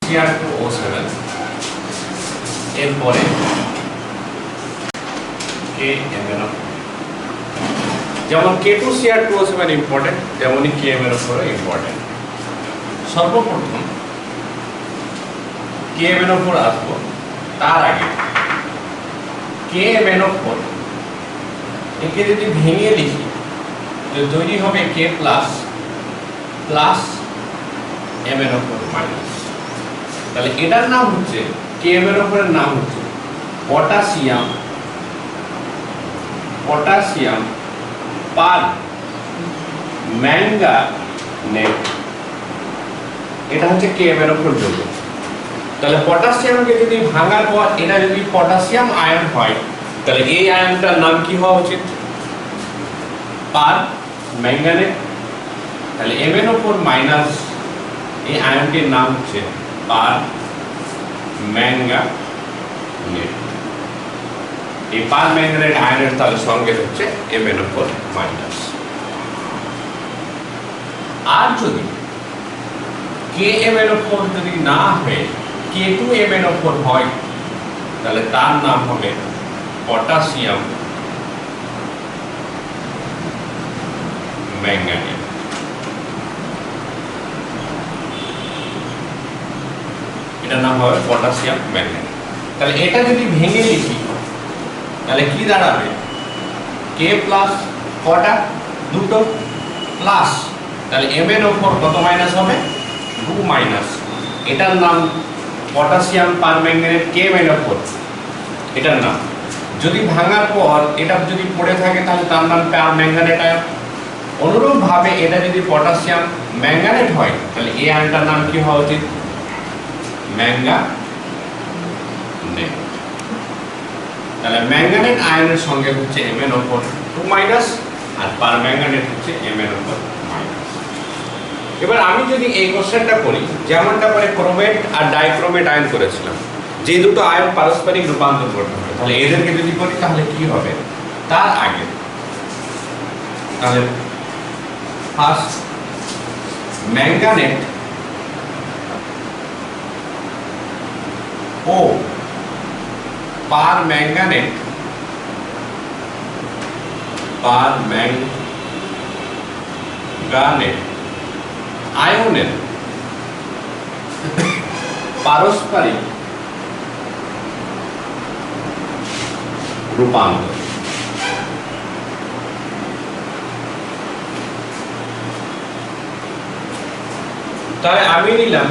Cr2O7 এরপরে KMnO, যেমন K2Cr2O7 important তেমনি KMnO ইম্পর্টেন্ট। সর্বপ্রথম KMnO আসবো, তার আগে KMnO একে যদি ভেঙে লিখি তো তৈরি হবে K plus plus MnO minus. তাহলে এটার নাম হচ্ছে KMnO এর নাম হচ্ছে পটাশিয়াম পটাশিয়াম পার ম্যাঙ্গানেট, এটা হচ্ছে KMnO যৌগ। তাহলে পটাশিয়ামকে যদি ভাঙার পর এটা যদি পটাশিয়াম আয়ন হয় তাহলে এই আয়নটার নাম কি হওয়া উচিত? পার ম্যাঙ্গানেট। তাহলে MnO4 মাইনাস এই আয়নটির নাম হচ্ছে পার ম্যাঙ্গানেট। এই পার ম্যাঙ্গানেট আয়নের তাহলে সংকেত হচ্ছে MnO4 মাইনাস। আর যদি KMnO4 যদি না হয়ে K2MnO4 হয় তাহলে তার নাম হবে পটাশিয়াম ম্যাঙ্গানেট। এটার নাম হবে পটাশিয়াম ম্যাঙ্গানেট। তাহলে এটা যদি ভেঙে লিখি তাহলে কি দাঁড়াবে? K প্লাস কটা? দুটো প্লাস, তাহলে MnO4 কত মাইনাস হবে? 2 মাইনাস। এটার নাম পটাশিয়াম পারম্যাঙ্গানেট KMnO4 এটার নাম। যদি ভাঙার পর এটা যদি পড়ে থাকে তাহলে তার নাম পারম্যাঙ্গানেট আয়ন। অনুরূপ ভাবে এটা যদি পটাশিয়াম ম্যাঙ্গানেট হয় তাহলে এই আয়নটার নাম কি হওয়া উচিত? ম্যাঙ্গানেট। তাহলে ম্যাঙ্গানেট আয়নের সঙ্গে হচ্ছে MnO4 2 মাইনাস আর পারম্যাঙ্গানেট হচ্ছে MnO4 মাইনাস। এবার আমি যদি এই কোশ্চেনটা করি যেমনটা করে ক্রোমেট আর ডাইক্রোমেট আয়ন করেছিলাম, যে দুটো আয়ন পারস্পরিক রূপান্তর করতে হবে, তাহলে এদেরকে যদি করি তাহলে কি হবে? তার আগে তাহলে ফার্স্ট ম্যাঙ্গানেট ও পার ম্যাঙ্গানেট আয়নের পারস্পরিক রূপান্তর। তাহলে আমি নিলাম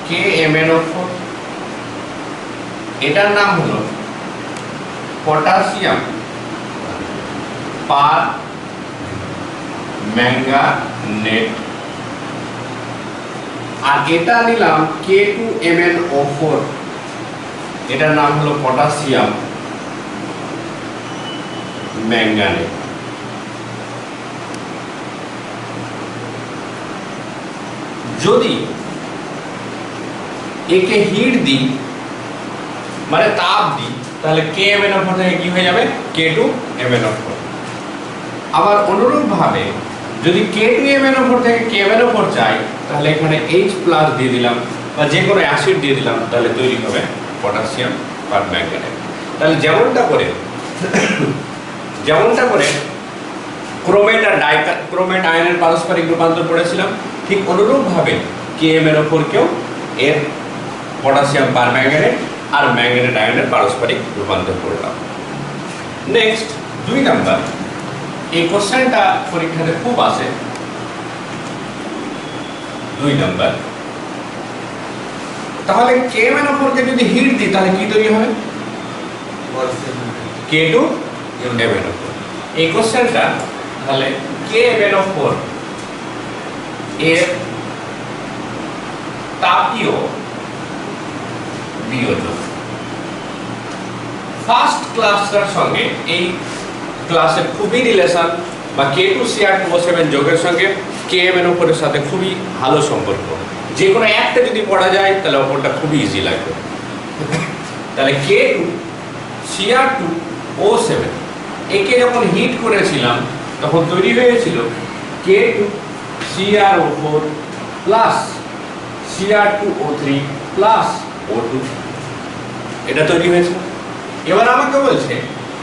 KMnO4, এটার নাম হলো পটাশিয়াম পার ম্যাঙ্গানেট, আর এটা নিলাম K2MnO4, এটার নাম হলো পটাশিয়াম ম্যাঙ্গানেট। যদি একে হিট দিই মানে তাপ দিই তাহলে KMnO4 থেকে কি হয়ে যাবে? K2MnO4। আবার অনুরূপ ভাবে যদি K2MnO4 থেকে KMnO4 চাই তাহলে এখানে H প্লাস দিয়ে দিলাম বা যে কোনো অ্যাসিড দিয়ে দিলাম, তাহলে তৈরি হবে পটাশিয়াম পারম্যাঙ্গানেট। তাহলে যেমনটা করে ক্রোমেট আর ডাইক্রোমেট আয়নের পারস্পরিক রূপান্তর পড়েছিলাম, ঠিক অনুরূপ ভাবে KMnO4 কেও এর পটাশিয়াম পারম্যাঙ্গানেট আর ম্যাঙ্গানেট আয়নের পারস্পরিক রূপান্তর করলাম। নেক্সট 2 নাম্বার, এই কোশ্চেনটা পরীক্ষাতে খুব আসে। 2 নাম্বার, তাহলে KMnO4 কে যদি হিট দিই তাহলে কি তৈরি হবে? K2MnO4। এই কোশ্চেনটা তাহলে KMnO4 এর তাপীয় বিয়োজন ফার্স্ট ক্লাসটার সঙ্গে এই ক্লাসের খুবই রিলেশন, বা K2Cr2O7 যোগের সঙ্গে KMnO4 এর সাথে খুবই ভালো সম্পর্ক। যে কোনো একটা যদি পড়া যায় তাহলে অপরটা খুবই ইজি লাগবে। তাহলে K2Cr2O7 একে যখন হিট করেছিলাম তখন তৈরি হয়েছিল K2CrO4 plus Cr2O3 plus O2, এটা তৈরি হয়েছে। এবার আমাকে বলছে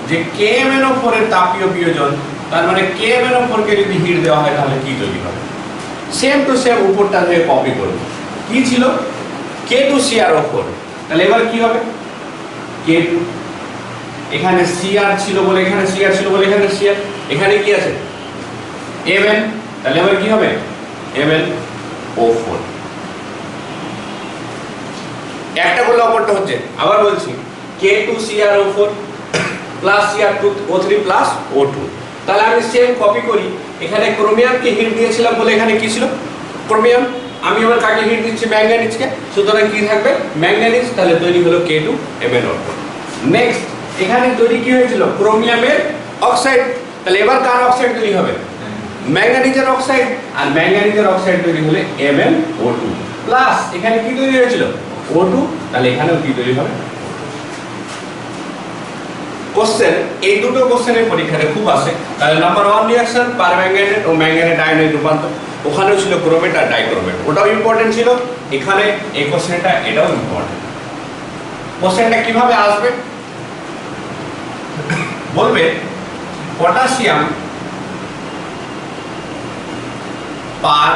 যে KMnO4 এর তাপীয় বিয়োজন, তার মানে KMnO4 কে যদি হিট দেওয়া হয় তাহলে কি তৈরি হবে? সেম টু সেম উপরটা থেকে কপি করব। কি ছিল? K2CrO4, তাহলে এবার কি হবে? K2, এখানে Cr ছিল বলে এখানে Cr ছিল বলে এখানে Cr, এখানে কি আছে? Mn, তাহলে এবার কি হবে? MnO4, একটা করলে অপরটা হচ্ছে। আবার বলছি K2CrO4 plus Cr2O3 plus O2, তাহলে আমি সেম কপি করি। এখানে ক্রোমিয়ামকে হিট দিয়েছিলাম বলে এখানে কি ছিল? ক্রোমিয়াম। আমি আবার কাকে হিট দিচ্ছি? ম্যাঙ্গানিজকে, সুতরাং কি থাকবে? ম্যাঙ্গানিজ, তাহলে তৈরি হলো K2MnO4। নেক্সট, এখানে তৈরি কি হয়েছিল? ক্রোমিয়ামের অক্সাইড, তাহলে এবার কার অক্সাইড তৈরি হবে? ম্যাঙ্গানিজের অক্সাইড, আর ম্যাঙ্গানিজের অক্সাইড তৈরি হলে MnO2 প্লাস এখানে কি তৈরি হয়েছিল? O2, তাহলে এখানেও কি তৈরি হবে? কোশ্চেন, এই দুটো কোশ্চেনের পরীক্ষাতে খুব আসে। তাহলে নাম্বার 1 রিঅ্যাকশন পারম্যাঙ্গানেট ও ম্যাঙ্গানেট আয়নের রূপান্তর, ওখানেও ছিল ক্রোমেট আর ডাইক্রোমেট, ওটাও ইম্পর্টেন্ট ছিল। এখানে এই কোশ্চেনটা, এটাও ইম্পর্টেন্ট। কোশ্চেনটা কিভাবে আসবে? বলবে পটাশিয়াম পার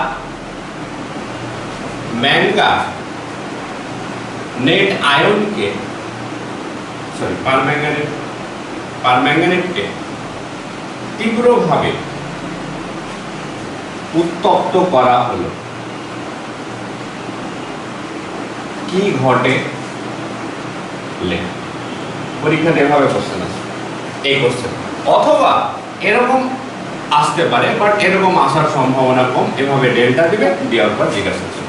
ম্যাঙ্গানেট আয়নকে, সরি পারম্যাঙ্গানেটকে তীব্রভাবে উত্তপ্ত করা হলো, কি ঘটে? লেখ। পরীক্ষাতে এভাবে কোশ্চেন আসে, এই কোশ্চেন। অথবা এরকম আসতে পারে, বাট এরকম আসার সম্ভাবনা কম। এভাবে ডেল্টা দিবে, দেওয়ার পর জিজ্ঞাসা করছে।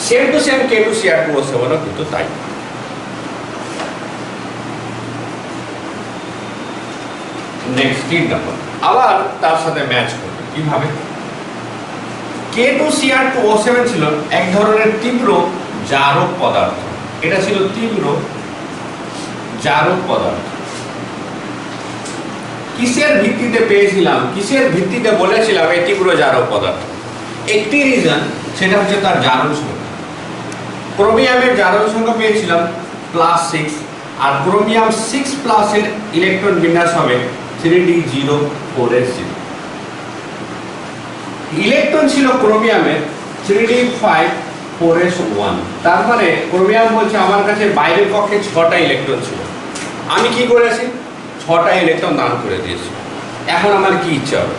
সেম টু সেম K2Cr2O7 কিন্তু তাই। নেক্সট 3 নম্বর, আবার তার সাথে ম্যাচ করবে। কিভাবে? K2Cr2O7 ছিল এক ধরনের তীব্র জারক পদার্থ। এটা ছিল তীব্র জারক পদার্থ। কিসের ভিত্তিতে পেয়েছিলাম, কিসের ভিত্তিতে বলেছিলাম এই তীব্র জারক পদার্থ? একটি রিজন, সেটা হচ্ছে তার জারণ সংখ্যা। ক্রোমিয়ামের জারণ সংখ্যা পেয়েছিলাম +6, আর ক্রোমিয়াম 6+ এর ইলেকট্রন বিন্যাস হবে 3d04s0। ইলেকট্রন ছিল ক্রোমিয়ামের 3d54s1, তার মানে ক্রোমিয়াম বলছে আমার কাছে বাইরের কক্ষে 6টা ইলেকট্রন ছিল, আমি কি করেছি? 6টা ইলেকট্রন দান করে দিয়েছি। এখন আমার কি ইচ্ছা হবে?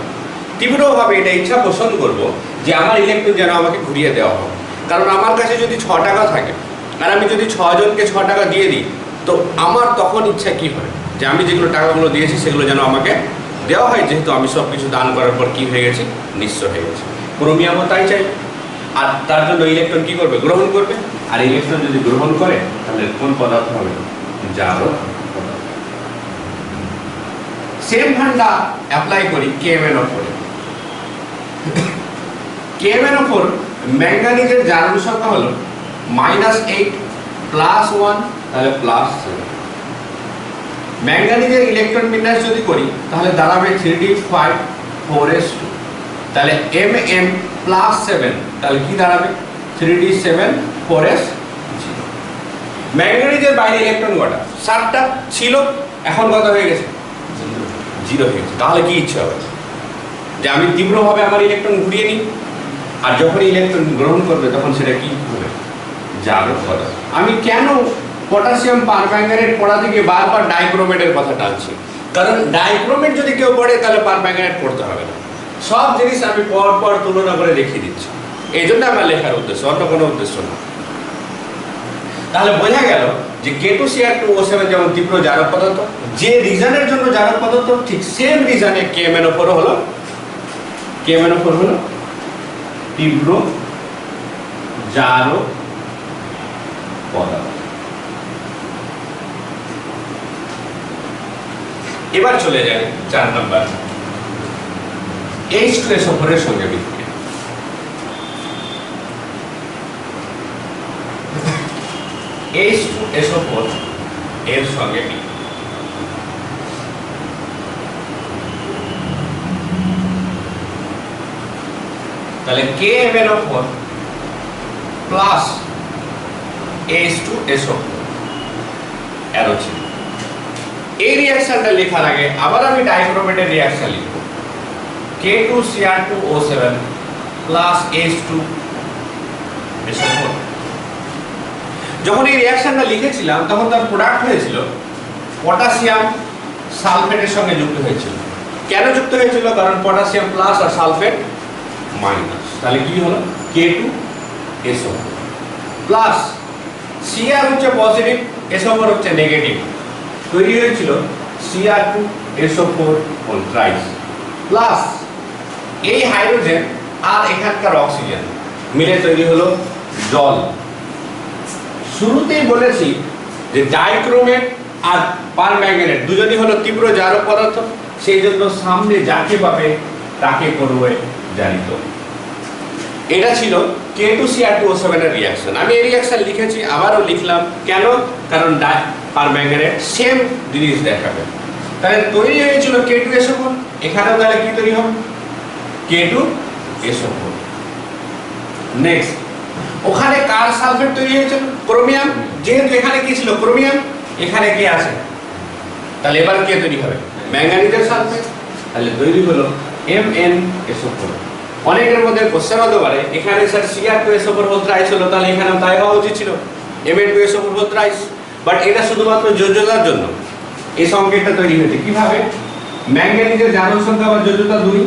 তীব্রভাবে এটা ইচ্ছা পোষণ করব যে আমার ইলেকট্রন যেন আমাকে ঘুরিয়ে দেওয়া হবে। কারণ আমার কাছে যদি 6 টাকা থাকে আর আমি যদি 6 জনকে 6 টাকা দিয়ে দিই, তো আমার তখন ইচ্ছা কি হয়? যে আমি যেগুলো টাকাগুলো দিয়েছি সেগুলো যেন আমাকে দেওয়া হয়, যেহেতু আমি সব কিছু দান করার পর কি হয়ে গেছি? নিঃস্ব হয়ে গেছি। ক্রোমিয়ামও তাই চাই, আর তার জন্য ইলেকট্রন কি করবে? গ্রহণ করবে। আর ইলেকট্রন যদি গ্রহণ করে তাহলে কোন পদার্থ হবে? জারক পদার্থ। সেম ধারণা অ্যাপ্লাই করি KMnO4 এ। KMnO4 ম্যাঙ্গানিজের জারণ সংখ্যা হলো -8 +1, তাহলে +7। ম্যাঙ্গানিজের ইলেকট্রন বিন্যাস যদি করি তাহলে দাঁড়াবে 3d54s2, তাহলে Mn +7, তাহলে কি দাঁড়াবে? 3d74s0। ম্যাঙ্গানিজের বাইরে ইলেকট্রন কটা? 7টা ছিল, এখন কত হয়ে গেছে? 0 হয়ে গেছে। তাহলে কি ইচ্ছা হবে? যে আমি তীব্রভাবে আমার ইলেকট্রন ঘুরিয়ে নিই, আর যখন ইলেকট্রন গ্রহণ করবে তখন সেটা কি হবে? জারক পদার্থ। আমি কেন পটাশিয়াম পারম্যাঙ্গানেট পড়া থেকে বারবার ডাইক্রোমেটের কথা টানছি? কারণ ডাইক্রোমেট যদি কেউ পড়ে তাহলে পারম্যাঙ্গানেট পড়তে হবে না। সব জিনিস আমি পর তুলনা করে দেখিয়ে দিচ্ছি, এই জন্য আমার লেখার উদ্দেশ্য, অন্য কোনো উদ্দেশ্য না। তাহলে বোঝা গেল যে K2Cr2O7 যেমন তীব্র জারক পদার্থ, যে রিজনের জন্য জারক পদার্থ, ঠিক সেম রিজনে KMnO4 হলো তীব্র জারক পদার্থ। এবার চলে যায় 4 নম্বর, H2SO4 এর সঙ্গে বিক্রিয়া। H2SO4 এর সঙ্গে বিক্রিয়া। তাহলে KMnO4 প্লাস H2SO4 অ্যারো ছিল। এই রিঅ্যাকশনটা লেখার আগে আবার আমি ডাইক্রোমেটের রিঅ্যাকশন লিখব, K2Cr2O7 প্লাস H2SO4। যখন এই রিঅ্যাকশনটা লিখেছিলাম তখন তার প্রোডাক্ট হয়েছিল পটাশিয়াম সালফেটের সঙ্গে যুক্ত হয়েছিল। কেন যুক্ত হয়েছিল? কারণ পটাশিয়াম প্লাস আর সালফেট মাইনাস, তাহলে কি হলো K2SO4 প্লাস Cr হচ্ছে পজিটিভ, SO4 হচ্ছে নেগেটিভ, তৈরি হয়েছিল Cr2SO4 ট্রাইস প্লাস এই হাইড্রোজেন আর এখানকার অক্সিজেন মিলে তৈরি হলো জল। শুরুতেই বলেছি যে ডাইক্রোমেট আর পারম্যাঙ্গানেট দুজনই হলো তীব্র জারক পদার্থ, সেই জন্য সামনে যাকে পাবে তাকে করবে জারিত। এটা ছিল K2Cr2O7 এর রিঅ্যাকশন। আমি এই রিঅ্যাকশন লিখেছি, আবারও লিখলাম। কেন? কারণ পারম্যাঙ্গানেট সেম জিনিস দেখাবে। তাহলে তৈরি হয়েছিল K2SO4, এখানেও তাহলে কি তৈরি হবে K2SO4। নেক্সট, ওখানে কার সালফেট তৈরি হয়েছিল? ক্রোমিয়াম। যেহেতু এখানে কি ছিল? ক্রোমিয়াম। এখানে কি আছে? তাহলে এবার কে তৈরি হবে? ম্যাঙ্গানিজের সালফেট। তাহলে তৈরি হলো MnSO4। অনেকের মধ্যে কোশ্চেন হতে পারে এখানে স্যার Cr2SO4 ট্রাইস হলো, তাহলে এখানে তাই হওয়া উচিত ছিল Mn2SO4 ট্রাইস, বাট এটা শুধুমাত্র যোজ্যতার জন্য এই সংকেতটা তৈরি হয়েছে। কিভাবে? ম্যাঙ্গানিজের জারণ সংখ্যা বা যোজ্যতা 2,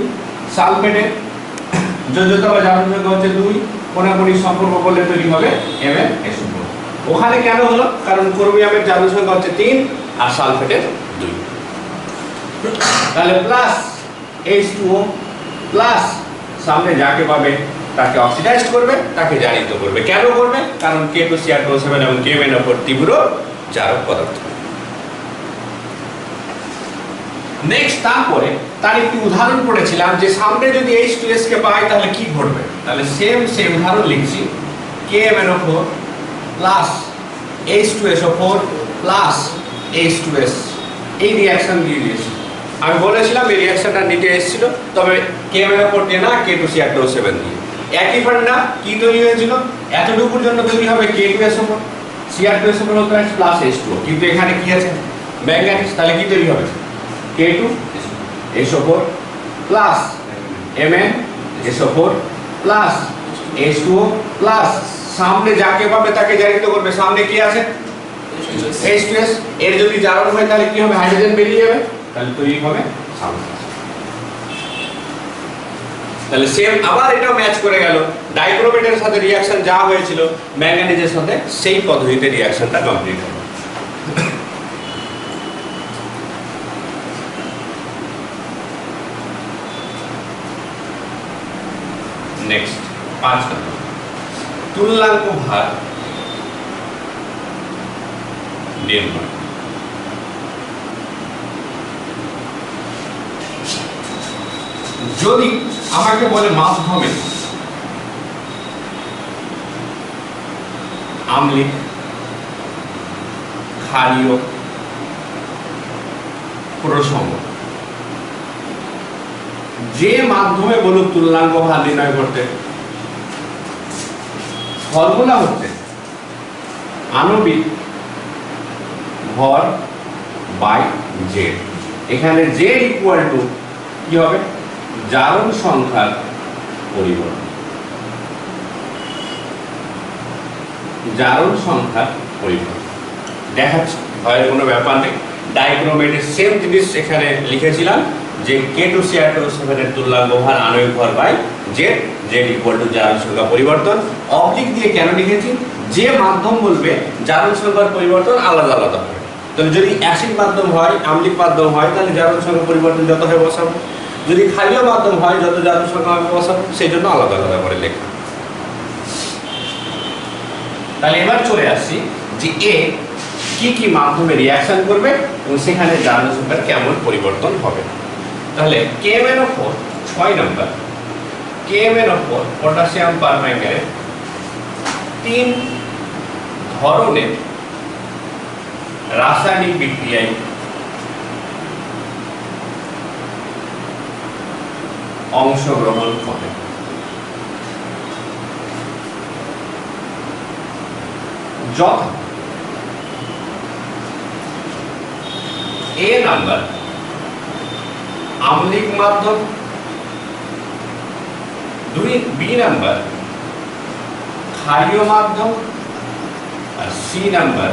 সালফেটের যোজ্যতা বা জারণ সংখ্যা হচ্ছে 2, কোনাকুনি সম্পর্ক করলে তৈরি হবে MnSO4। ওখানে কেন হলো? কারণ ক্রোমিয়ামের জারণ সংখ্যা হচ্ছে 3 আর সালফেটের 2। তাহলে প্লাস H2O প্লাস সামনে যাকে পাবে তাকে অক্সিডাইজড করবে, তাকে জারিত করবে। কেন করবে? কারণ K2Cr2O7 এবং KMnO4 তীব্র জারক পদার্থ। নেক্সট, তারপরে তার একটি উদাহরণ পড়েছিলাম যে সামনে যদি H2S কে পাই তাহলে কি ঘটবে। তাহলে সেই উদাহরণ লিখছি, KMnO4 plus H2SO4 plus H2S। এই রিঅ্যাকশন দিয়ে দিয়েছি। আমি বলেছিলাম এই রিঅ্যাকশনটা নিতে এসেছিল, তবে KMnO4 দিয়ে না, K2Cr2O7 দিয়ে। একই ফান্ডা কি তৈরি হয়েছিল? এতটুকুর জন্য তৈরি হবে K2SO4 Cr2SO4 প্লাস H2O, কিন্তু এখানে কি আছে? ম্যাঙ্গানিজ। তাহলে কি তৈরি হবে? K2SO4 plus MnSO4 plus H2O plus সামনে যাকে পাবে তাকে জারিত করবে। সামনে কি আছে? H2S। এর যদি জারণ হয় তাহলে কি হবে? হাইড্রোজেন বেরিয়ে যাবে, তাহলে তৈরি হবে সামনে। তাহলে সেম আবার এটা ম্যাচ করে গেল। ডাইক্রোমেটের সাথে রিঅ্যাকশন যা হয়েছিল ম্যাঙ্গানিজের সাথে সেই পদ্ধতিতে রিঅ্যাকশনটা কমপ্লিট হবে। নেক্সট 5 নম্বর, তুল্যাঙ্ক ভার নির্ণয়। যদি আমাকে বলে মাধ্যমে আম্লিক, ক্ষারীয়, প্রসম, যে মাধ্যমে বলুক তুল্যাঙ্ক ভার নির্ণয় করতে, ফর্মুলা হচ্ছে আণবিক ভর বাই জেড। এখানে জেড ইকুয়াল টু কি হবে? জারণ সংখ্যার পরিবর্তন। জারণ সংখ্যার পরিবর্তন দেখাচ্ছে, ভয়ের কোনো ব্যাপার নেই। ডাইক্রোমেটের সেম জিনিস এখানে লিখেছিলাম যে K2Cr2O7 এর তুল্যাঙ্ক ভার আণবিক ভর by Z, Z equal to জারণ সংখ্যা পরিবর্তন। অবলিক দিয়ে কেন লিখেছি? যে মাধ্যম বলবে জারণ সংখ্যার পরিবর্তন আলাদা আলাদা হবে। তাহলে যদি অ্যাসিড মাধ্যম হয়, আম্লিক মাধ্যম হয়, তাহলে জারণ সংখ্যা পরিবর্তন যত হয় বসাবো। যদি ক্ষারীয় মাধ্যম হয়, যত জারণ সংখ্যা হবে বসাবো। সেই জন্য আলাদা আলাদা করে লেখা। তাহলে এবার চলে আসছি যে এ কি কি মাধ্যমে রিঅ্যাকশন করবে এবং সেখানে জারণ সংখ্যার কেমন পরিবর্তন হবে। তাহলে KMnO4 6 নম্বর, KMnO4 পটাশিয়াম পারম্যাঙ্গানেট 3 ধরনের রাসায়নিক বিক্রিয়ায় অংশগ্রহণ করে। যথা এ নাম্বার আম্লিক মাধ্যম, বি নাম্বার ক্ষারীয় মাধ্যম, আর সি নাম্বার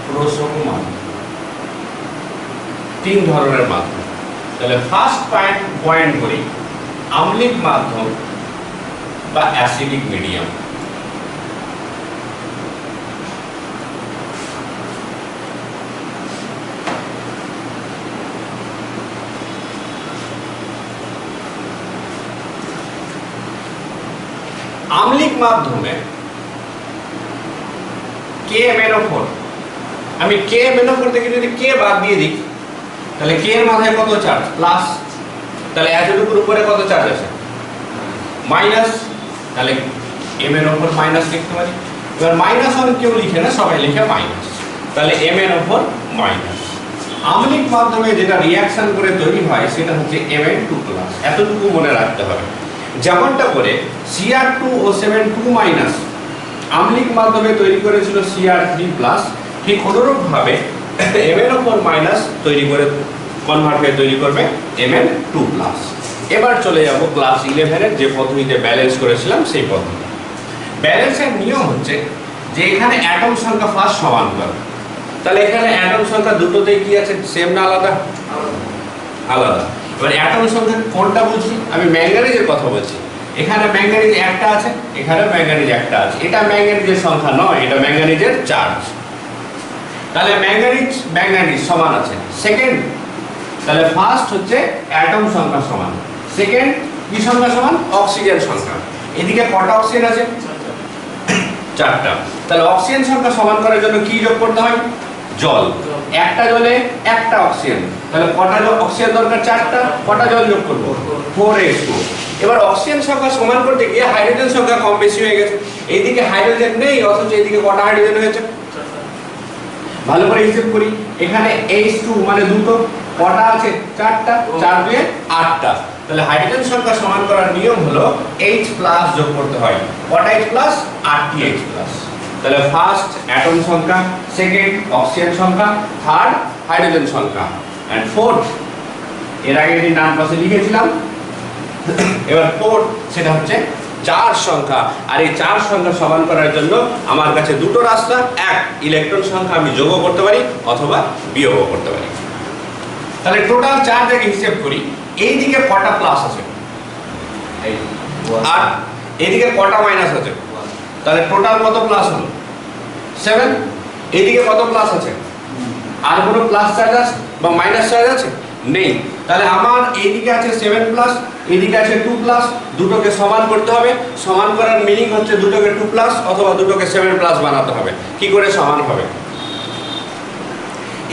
প্রসঙ্গ মাধ্যম। 3 ধরনের মাধ্যম। তাহলে ফার্স্ট পয়েন্ট করি আম্লিক মাধ্যম বা অ্যাসিডিক মিডিয়াম। আম্লিক মাধ্যমে KMnO4, আমি KMnO4 থেকে যদি K বাদ দিয়ে দিই তাহলে K এর মাথায় কত চার্জ? প্লাস। তাহলে এতটুকুর উপরে কত চার্জ আছে? মাইনাস। তাহলে MnO4 মাইনাস লিখতে পারি। এবার মাইনাস আর কেউ লিখে না, সবাই লিখে মাইনাস। তাহলে MnO4 মাইনাস। আম্লিক মাধ্যমে যেটা রিঅ্যাকশন করে তৈরি হয় সেটা হচ্ছে Mn2+। এতটুকু মনে রাখতে হবে। যেমনটা করে Cr2O7 আম্লিক মাধ্যমে তৈরি করেছিল Cr3+, ঠিক অনুরূপভাবে MnO4- তৈরি করে কনভার্ট হয়ে তৈরি করবে Mn2+। এবার চলে যাব ক্লাস 11 এর যে পদ্ধতিতে ব্যালেন্স করেছিলাম সেই পদ্ধতি। ব্যালেন্সের নিয়ম হচ্ছে যে এখানে অ্যাটম সংখ্যা ফার্স্ট সমান করবে। তাহলে এখানে অ্যাটম সংখ্যা দুটোতেই কি আছে? সেম না আলাদা? আলাদা। এবার অ্যাটম সংখ্যা কোনটা বুঝি? আমি ম্যাঙ্গানিজের কথা বলছি। এখানে ম্যাঙ্গানিজ একটা আছে, এখানে ম্যাঙ্গানিজ একটা আছে। এটা ম্যাঙ্গানিজের সংখ্যা নয়, এটা ম্যাঙ্গানিজের চার্জ। তাহলে ম্যাঙ্গানিজ সমান আছে। সেকেন্ড, তাহলে ফার্স্ট হচ্ছে অ্যাটম সংখ্যা সমান, সেকেন্ড কি সংখ্যা সমান? অক্সিজেন সংখ্যা। এদিকে কটা অক্সিজেন আছে? 4টা। তাহলে অক্সিজেন সংখ্যা সমান করার জন্য কি যোগ করতে হয়? জল। একটা জলে একটা অক্সিজেন, তাহলে কটা অক্সিজেন দরকার? 4টা। কটা জল যোগ করব? 4H2। এবার অক্সিজেন সংখ্যা সমান করতে গিয়ে হাইড্রোজেন সংখ্যা কম বেশি হয়ে গেছে। এইদিকে হাইড্রোজেন নেই, অথচ এইদিকে কটা হাইড্রোজেন হয়েছে? ভালো করে হিসাব করি। এখানে H2 মানে দুটো, কটা আছে? 4টা। 4 দিয়ে 8টা। তাহলে হাইড্রোজেন সংখ্যা সমান করার নিয়ম হলো H+ যোগ করতে হয়। কটা H+? 8টি H+। তাহলে ফার্স্ট অ্যাটম সংখ্যা, সেকেন্ড অক্সিজেন সংখ্যা, থার্ড হাইড্রোজেন সংখ্যা, এন্ড ফোর্থ এর আগে যে নাম পাশে লিখেছিলাম, এবার ফোর্থ সেটা হচ্ছে 4 সংখ্যা। আর এই 4 সংখ্যা সমান করার জন্য আমার কাছে দুটো রাস্তা। এক, ইলেকট্রন সংখ্যা আমি যোগও করতে পারি অথবা বিয়োগও করতে পারি। তাহলে টোটাল চার্জ আগে হিসাব করি। এই দিকে কটা প্লাস আছে? আর এইদিকে কটা মাইনাস আছে? তাহলে টোটাল কত প্লাস হলো? 7। এইদিকে কত প্লাস আছে? আর কোনো প্লাস চার্জ আছে বা মাইনাস চার্জ আছে? নেই। তাহলে আমার এইদিকে আছে 7+, এইদিকে আছে 2+, দুটোকে সমান করতে হবে। সমান করার মিনিং হচ্ছে দুটোকে 2+ অথবা দুটোকে 7+ বানাতে হবে। কি করে সমান হবে?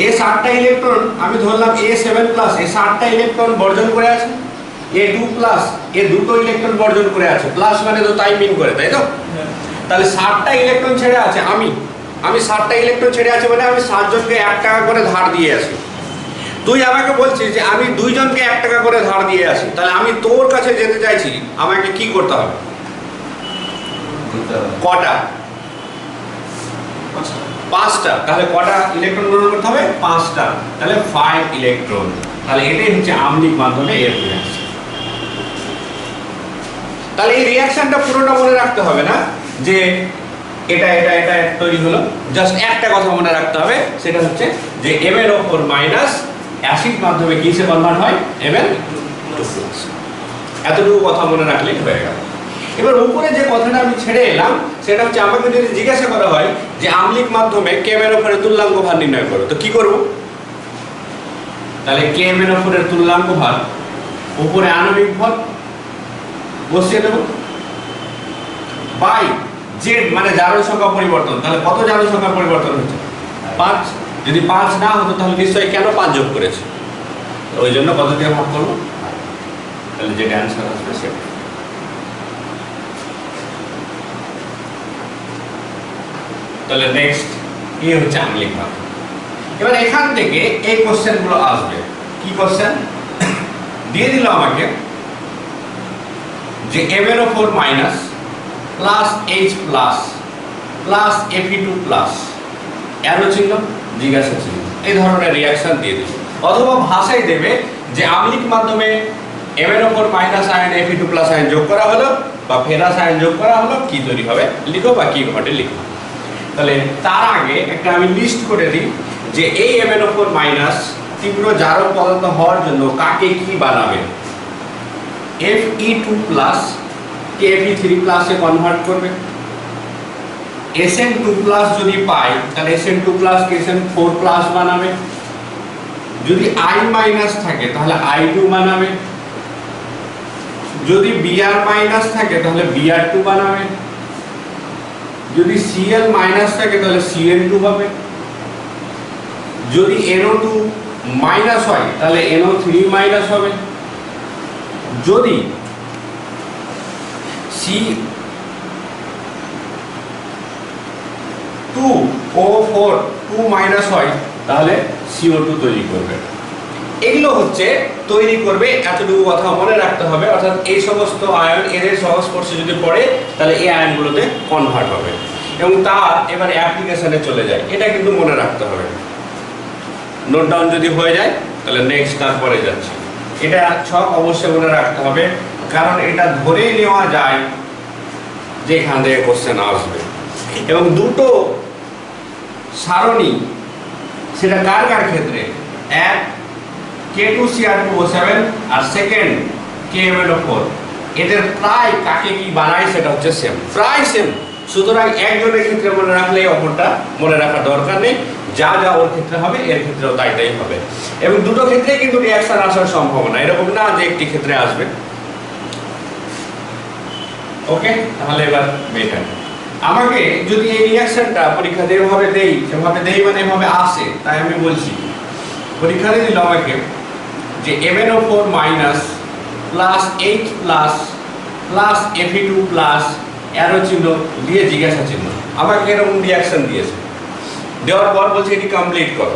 এ 7টা ইলেকট্রন আমি ধরলাম A7+, এ 7টা ইলেকট্রন বর্জন করে আছে। A2+, এ দুটো ইলেকট্রন বর্জন করে আছে। প্লাস মানে তো তাই মিন করে, তাই তো? তাহলে 7টা ইলেকট্রন ছেড়ে আছে। আমি 7টা ইলেকট্রন ছেড়ে আছে মানে আমি 7 জনকে 1 টাকা করে ধার দিয়ে আছি। তুই আমাকে বলছিস যে আমি 2 জনকে 1 টাকা করে ধার দিয়ে আছি। তাহলে আমি তোর কাছে যেতে চাইছি, আমাকে কি করতে হবে? কটা? 5টা। তাহলে কটা ইলেকট্রন গ্রহণ করতে হবে? 5টা। তাহলে 5 ইলেকট্রন। তাহলে এটাই হচ্ছে আম্লিক মাধ্যমে এর রিঅ্যাকশন। তাহলে এই রিঅ্যাকশনটা পুরোটা মনে রাখতে হবে না যে এটা এটা এটা তৈরি হলো। জাস্ট একটা কথা মনে রাখতে হবে, সেটা হচ্ছে যে MnO4- অ্যাসিড মাধ্যমে কিসে কনভার্ট হয়? Mn2+। এতটুকু কথা মনে রাখলেই হয়ে গেল। এবার উপরে যে কথাটা আমি ছেড়ে এলাম সেটা হচ্ছে আমাকে যদি জিজ্ঞাসা করা হয় যে আম্লিক মাধ্যমে KMnO4 এর তুল্যাঙ্ক ভার নির্ণয় করো, তো কি করব? তাহলে KMnO4 এর তুল্যাঙ্ক ভার উপরে আণবিক ভর বসিয়ে দেব বাই জেড, মানে জারণ সংখ্যা পরিবর্তন। তাহলে কত জারণ সংখ্যা পরিবর্তন হচ্ছে? 5। যদি 5 না হতো তাহলে নিশ্চয়ই কেন 5 যোগ করেছে? ওই জন্য কত দিয়ে ভাগ করবো? তাহলে যেটা অ্যান্সার আসবে সেটা। তাহলে নেক্সট কি হচ্ছে আম্লিক মাধ্যম। এবার এখান থেকে এই কোশ্চেনগুলো আসবে। কি কোশ্চেন দিয়ে দিল আমাকে যে MnO4- H+ plus Fe2 plus arrow চিহ্ন জিজ্ঞাসা চিহ্ন, এই ধরনের রিয়াকশন দিয়ে দেবে। অথবা ভাষায় দেবে যে আম্লিক মাধ্যমে M এর উপর minus ion Fe2 plus ion যোগ করা হলো বা ফেরাস আয়ন যোগ করা হলো, কি তৈরি হবে লিখো বা কি ঘটে লিখো। তাহলে তার আগে একটা আমি লিস্ট করে দিই যে এই M এর উপর মাইনাস তীব্র জারক পদার্থ হওয়ার জন্য কাকে কি বানাবে। Fe2 প্লাস কে Fe3 প্লাসে কনভার্ট করবে। Sn2 প্লাস যদি পাই তাহলে Sn2 প্লাস কে Sn4 প্লাস বানাবে। যদি I মাইনাস থাকে তাহলে I2 বানাবে। যদি Br মাইনাস থাকে তাহলে Br2 বানাবে। যদি Cl মাইনাস থাকে তাহলে Cl2 হবে। যদি NO2 মাইনাস হয় তাহলে NO3 মাইনাস হবে। যদি C2O4 2 মাইনাস হয় তাহলে CO2 তৈরি করবে। এগুলো হচ্ছে তৈরি করবে, এতটুকু কথা মনে রাখতে হবে। অর্থাৎ এই সমস্ত আয়ন এদের সংস্পর্শে যদি পড়ে তাহলে এই আয়নগুলোতে কনভার্ট হবে এবং তার এবারে অ্যাপ্লিকেশনে চলে যায়, এটা কিন্তু মনে রাখতে হবে। নোট ডাউন যদি হয়ে যায় তাহলে নেক্সট তারপরে যাচ্ছে। এটা ছক অবশ্যই মনে রাখতে হবে, কারণ এটা ধরেই নেওয়া যায় যে এখান থেকে কোশ্চেন আসবে। এবং দুটো সারণী, সেটা কার কার ক্ষেত্রে, এক K2Cr2O7 আর সেকেন্ড KMnO4, এদের প্রায় কাকে কি বানায় সেটা হচ্ছে সেম, প্রায় সেম। সুতরাং একজনের ক্ষেত্রে মনে রাখলে অপরটা মনে রাখার দরকার নেই, যা যা ওর ক্ষেত্রে হবে এর ক্ষেত্রেও তাই তাই হবে। এবং দুটো ক্ষেত্রেই কিন্তু রিয়াকশন আসার সম্ভাবনা, এরকম না যে একটি ক্ষেত্রে আসবে। ওকে, তাহলে এবার বেটার আমাকে যদি এই রিয়াকশনটা পরীক্ষাতে এভাবে দেই মানে এভাবে আসে, তাই আমি বলছি পরীক্ষাতে দিল আমাকে যে MnO4 minus plus H plus plus Fe2 plus arrow চিহ্ন দিয়ে জিজ্ঞাসা চিহ্ন, আমাকে এরকম রিয়াকশন দিয়েছে। দেওয়ার পর বলছে এটি কমপ্লিট করো,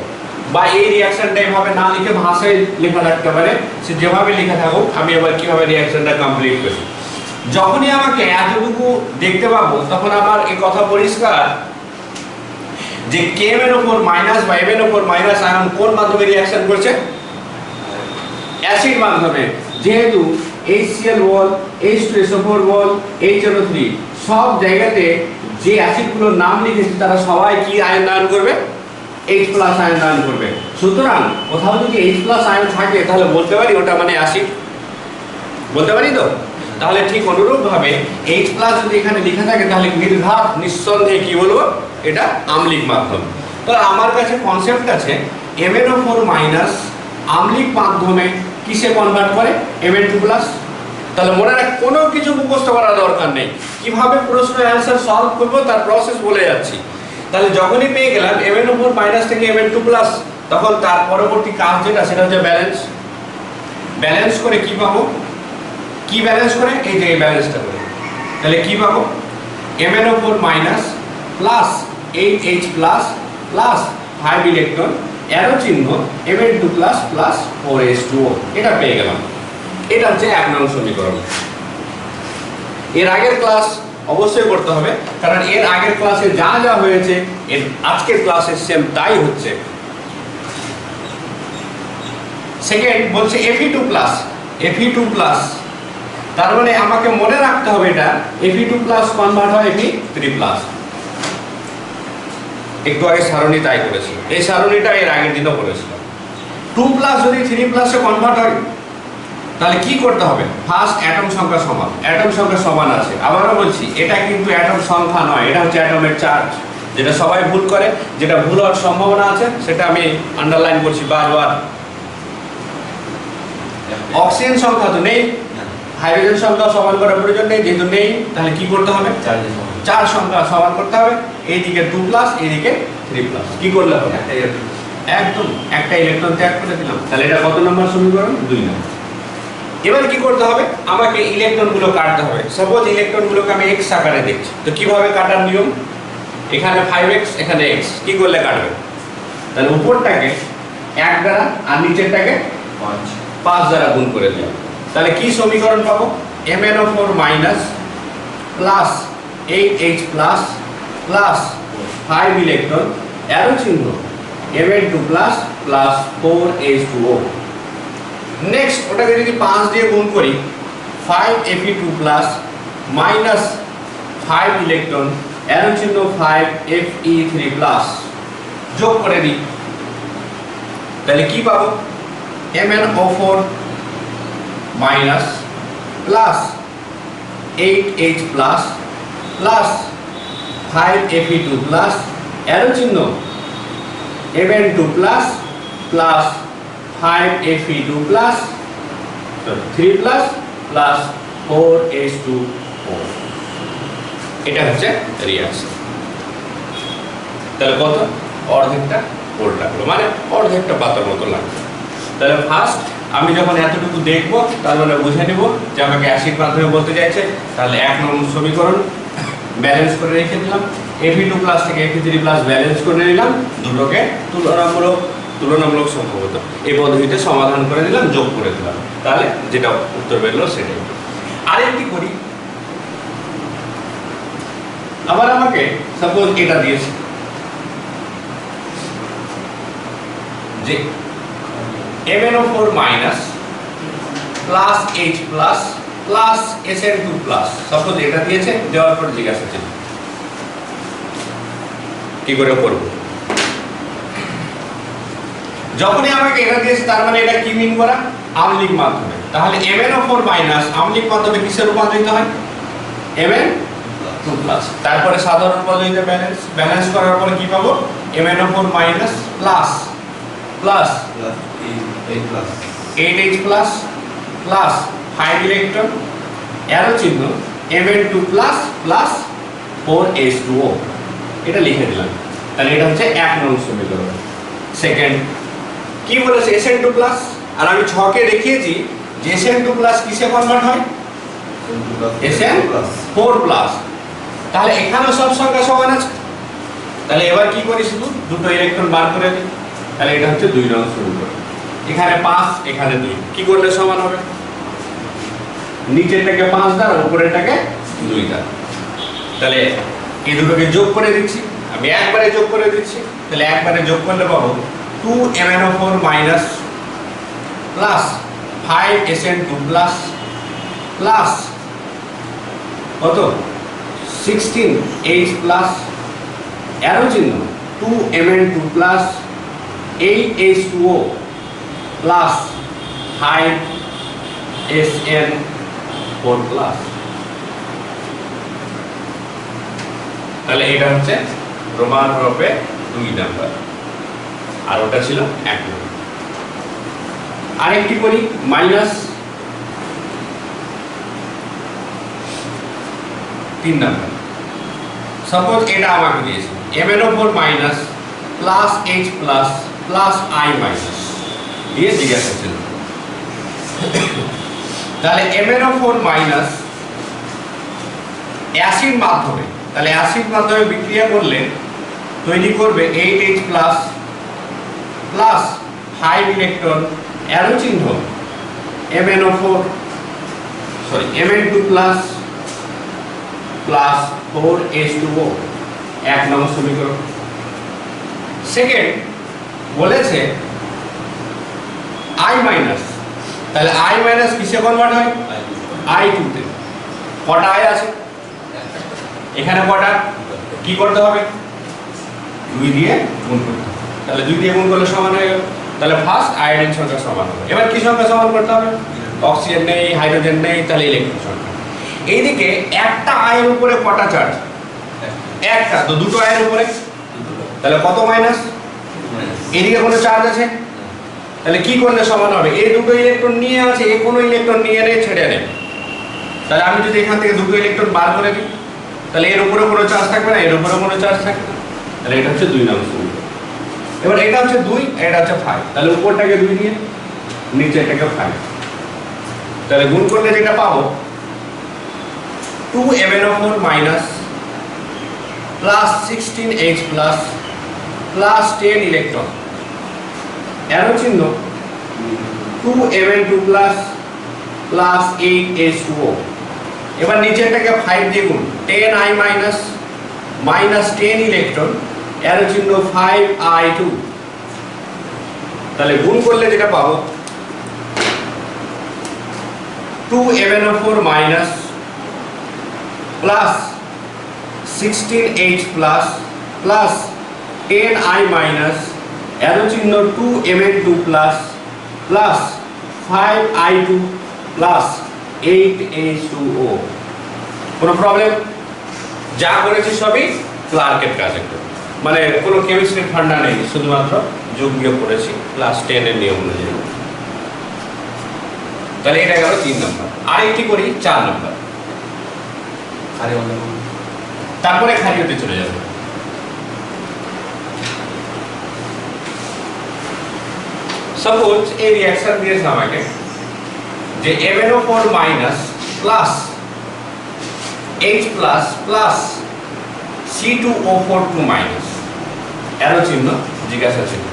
বা এই রিয়াকশনটা এভাবে না লিখে ভাষায় লেখা থাকতে পারে, সে যেভাবে লেখা থাকুক আমি এবার কিভাবে রিয়াকশনটা কমপ্লিট করি। যখনই আমাকে এতটুকু দেখতে পাবো তখন আমার এই কথা পরিষ্কার যে Km এর উপর মাইনাস বা M এর উপর মাইনাস আয়ন কোন মাধ্যমে রিয়াকশন করছে, অ্যাসিড মাধ্যমে। যেহেতু HCl বল, H2SO4 বল, HNO3 সব জায়গাতে যে অ্যাসিডগুলোর নাম লিখেছি তারা সবাই কি আয়ন ধারণ করবে, H প্লাস আয়ন ধারণ করবে। সুতরাং কোথাও যদি H প্লাস আয়ন থাকে তাহলে বলতে পারি ওটা মানে অ্যাসিড, বলতে পারি তো। তাহলে ঠিক অনুরূপভাবে H প্লাস যদি এখানে লেখা থাকে তাহলে নির্ঘাত নিঃসন্দেহে কি বলবো, এটা আম্লিক মাধ্যম। তো আমার কাছে কনসেপ্ট আছে MnO4 মাইনাস আম্লিক মাধ্যমে কিসে কনভার্ট করে, Mn2 প্লাস। তাহলে মনে রাখ কোনো কিছু মুখস্থ করার দরকার নেই, কিভাবে প্রশ্ন অ্যান্সার সলভ করবো তার প্রসেস বলে যাচ্ছি। তাহলে যখনই পেয়ে গেলাম MnO4 মাইনাস থেকে Mn2 প্লাস, তখন তার পরবর্তী কাজ যেটা সেটা হচ্ছে ব্যালেন্স। ব্যালেন্স করে কি পাবো, কি ব্যালেন্স করে, এই যে এই ব্যালেন্সটা করে, তাহলে কি পাবো MnO4 minus plus 8H plus plus 5 electron arrow চিহ্ন Mn2 প্লাস প্লাস 4H2O, এটা পেয়ে গেলাম। এটা হচ্ছে 1 নং সমীকরণ। এর আগের ক্লাস অবশ্যই করতে হবে, কারণ এর আগের ক্লাসে যা যা হয়েছে এর আজকের ক্লাসে সেম তাই হচ্ছে। সেকেন্ড বলছে Fe2 প্লাস, Fe2 প্লাস তার মানে আমাকে মনে রাখতে হবে এটা Fe2 প্লাস কনভার্ট হয় Fe3 প্লাস। একটু আগে সারণী তাই করেছি, এই সারণীটা এর আগের দিনও করেছিল। 2 প্লাস যদি 3 প্লাসে কনভার্ট হয় তাহলে কি করতে হবে, ফার্স্ট অ্যাটম সংখ্যা সমান, অ্যাটম সংখ্যা সমান আছে। আবারও বলছি এটা কিন্তু অ্যাটম সংখ্যা নয়, এটা হচ্ছে অ্যাটমের চার্জ, যেটা সবাই ভুল করে, যেটা ভুল হওয়ার সম্ভাবনা আছে সেটা আমি আন্ডারলাইন করছি বারবার। অক্সিজেন সংখ্যা তো নেই, হাইড্রোজেন সংখ্যা সমান করার প্রয়োজন নেই, যেহেতু নেই তাহলে কি করতে হবে, চার সংখ্যা সমান করতে হবে। এইদিকে 2 প্লাস, এইদিকে 3 প্লাস, কি করলে হবে, একদম একটা ইলেকট্রন ত্যাগ করে দিলাম। তাহলে এটা কত নম্বর সমীকরণ, 2 নম্বর। এবার কি করতে হবে, আমাকে ইলেকট্রনগুলো কাটতে হবে। সাপোজ ইলেকট্রনগুলোকে আমি x আকারে দেখছি, তো কিভাবে কাটার নিয়ম, এখানে 5x এখানে x, কি করলে কাটবে, তাহলে উপরটাকে 1 দ্বারা আর নিচেরটাকে 5 দ্বারা গুণ করে দিলাম। তাহলে কি সমীকরণ পাবো, MnO4 minus plus 8H plus plus 5 electron arrow চিহ্ন Mn2 plus plus 4H2O। Next ওটাকে যদি 5 দিয়ে গুণ করি 5Fe2 plus minus 5 electron arrow চিহ্ন 5Fe3 প্লাস যোগ করে দিই, তাহলে কি পাবো? MnO4 minus plus 8H plus plus 5Fe2 plus arrow চিহ্ন Mn2 plus plus 5Fe2 plus 3 plus plus 4H2O। এটা হচ্ছে রিঅ্যাকশন। তাহলে কত? অর্ধেকটা গোলটা হলো, মানে অর্ধেকটা পাতার মতো লাগবে। তাহলে ফার্স্ট আমি যখন এতটুকু দেখবো তার মানে বুঝে নেব যে আমাকে অ্যাসিড মাধ্যমে বলতে চাইছে। তাহলে 1 নম্বর সমীকরণ ব্যালেন্স করে রেখে দিলাম, Fe2 প্লাস থেকে Fe3 প্লাস ব্যালেন্স করে নিলাম, দুটোকে তুলনামূলক সম্ভবত এই পদ্ধতিতে সমাধান করে দিলাম, যোগ করে দিলাম, তাহলে যেটা উত্তর বেরোলো সেটাই। আরেকটি করি, আবার আমাকে সাপোজ এটা দিয়েছে যে MnO4 minus plus H plus plus Sn2 plus, suppose এটা দিয়েছে, দেওয়ার পর জিজ্ঞাসা ছিল কি করে করব। যখনই আমাকে এটা দিয়েছে তার মানে এটা কি মিন করা? আম্লিক মাধ্যমে। তাহলে MnO4 মাইনাস আম্লিক মাধ্যমে কিসে রূপান্তরিত হয়? Mn2 plus. তারপরে সাধারণ পদ্ধতিতে ব্যালেন্স করার পরে কি পাবো? MnO4 minus plus plus 8H plus plus 5 electron arrow চিহ্ন Mn2 প্লাস প্লাস 4H2O। এটা লিখে দিলাম। তাহলে এটা হচ্ছে 1 নম্বর সমীকরণ। সেকেন্ড কি বলেছে? Sn2 প্লাস, আর আমি 6 কে দেখিয়েছি যে Sn2 প্লাস কিসে কনভার্ট হয়? Sn4 plus. তাহলে এখানেও সব সংখ্যা সমান আছে। তাহলে এবার কি করি? শুধু দুটো ইলেকট্রন বার করে দিই। তাহলে এটা হচ্ছে 2 নম্বর সমীকরণ। এখানে 5 এখানে 2, কি করলে সমান হবে? নিচেরটাকে 5 দ্বারা উপরেরটাকে 2 দ্বারা। তাহলে এই দুটোকে যোগ করে দিচ্ছি, আমি একবারে যোগ করে দিচ্ছি। তাহলে একবারে যোগ করলে পাবো 2MnO4 minus plus 5Sn2 plus plus কত 16H প্লাস অ্যারো চিহ্ন 2Mn2 plus 8H2O plus 5Sn4 plus. তাহলে এটা হচ্ছে রোমান হরফে 2 নাম্বার, আর ওটা ছিল 1 নম্বর। আরেকটি করি, মাইনাস 3 নাম্বার। সাপোজ এটা আমাকে দিয়েছে MnO4 minus plus H plus plus I minus দিয়ে জিজ্ঞাসা ছিল। তাহলে MnO4 মাইনাস অ্যাসিড মাধ্যমে, তাহলে অ্যাসিড মাধ্যমে বিক্রিয়া করলে তৈরি করবে 8H plus plus 5 electron arrow চিহ্ন Mn2 প্লাস প্লাস 4H2O। 1 নম্বর সমীকরণ। সেকেন্ড বলেছে I মাইনাস, তাহলে I মাইনাস কিসে কনভার্ট হয়? I2 তে। কটা I আছে? এখানে কটা? কি করতে হবে? 2 দিয়ে গুণ করতে হবে। তাহলে 2 দিয়ে গুণ করলে সমান হয়ে গেল। তাহলে ফার্স্ট আয়োডিন সংখ্যা সমান হবে। এবার কি সংখ্যা সমান করতে হবে? অক্সিজেন নেই, হাইড্রোজেন নেই, তাহলে ইলেকট্রন সংখ্যা। এইদিকে একটা আয়ের উপরে কটা চার্জ? একটা, তো দুটো আয়ের উপরে, তাহলে কত মাইনাস? এদিকে কোনো চার্জ আছে, তাহলে কি করলে সমান হবে? এই দুটো ইলেকট্রন নিয়ে আছে, এই কোনো ইলেকট্রন নিয়ে নেই, ছেড়ে নেই। তাহলে আমি যদি এখান থেকে দুটো ইলেকট্রন বার করে দিই, তাহলে এর উপরে কোনো চার্জ থাকবে না, এর উপরে কোনো চার্জ থাকবে না। তাহলে এটা হচ্ছে 2 নম্বর সমীকরণ। এবার এটা হচ্ছে 2, এটা হচ্ছে 5, তাহলে উপরটাকে 2 দিয়ে নিচেরটাকে 5, তাহলে গুণ করলে যেটা পাবো 2MnO4 minus plus 16H plus plus 10 electron arrow চিহ্ন 2Mn2 প্লাস প্লাস 8H2O। এবার নিচেরটাকে 5 দিয়ে গুণ 10I minus minus 10 electron, arrow চিহ্ন 5i2। তাহলে গুণ করলে যেটা পাবো 2MnO4 minus plus 16H plus plus 10I minus arrow চিহ্ন 2Mn2 plus plus 5I2 plus 8H2O। কোনো প্রবলেম? যা করেছি সবই ক্লার্কের কাজ, একটু মানে কোনো কেমিস্ট্রির ঠান্ডা নেই, শুধুমাত্র যোগ বিয়োগ করেছি ক্লাস 10 এর নিয়ম অনুযায়ী। তাহলে এটা গেল 3 নম্বর। আর একটি করি 4 নম্বর, তারপরে ক্ষারীয়তে চলে যাবে। সাপোজ এই রিঅ্যাকশন দিয়েছে আমাকে যে MnO4 minus plus H plus plus C2O4 2 minus, arrow চিহ্ন জিজ্ঞাসা চিহ্ন,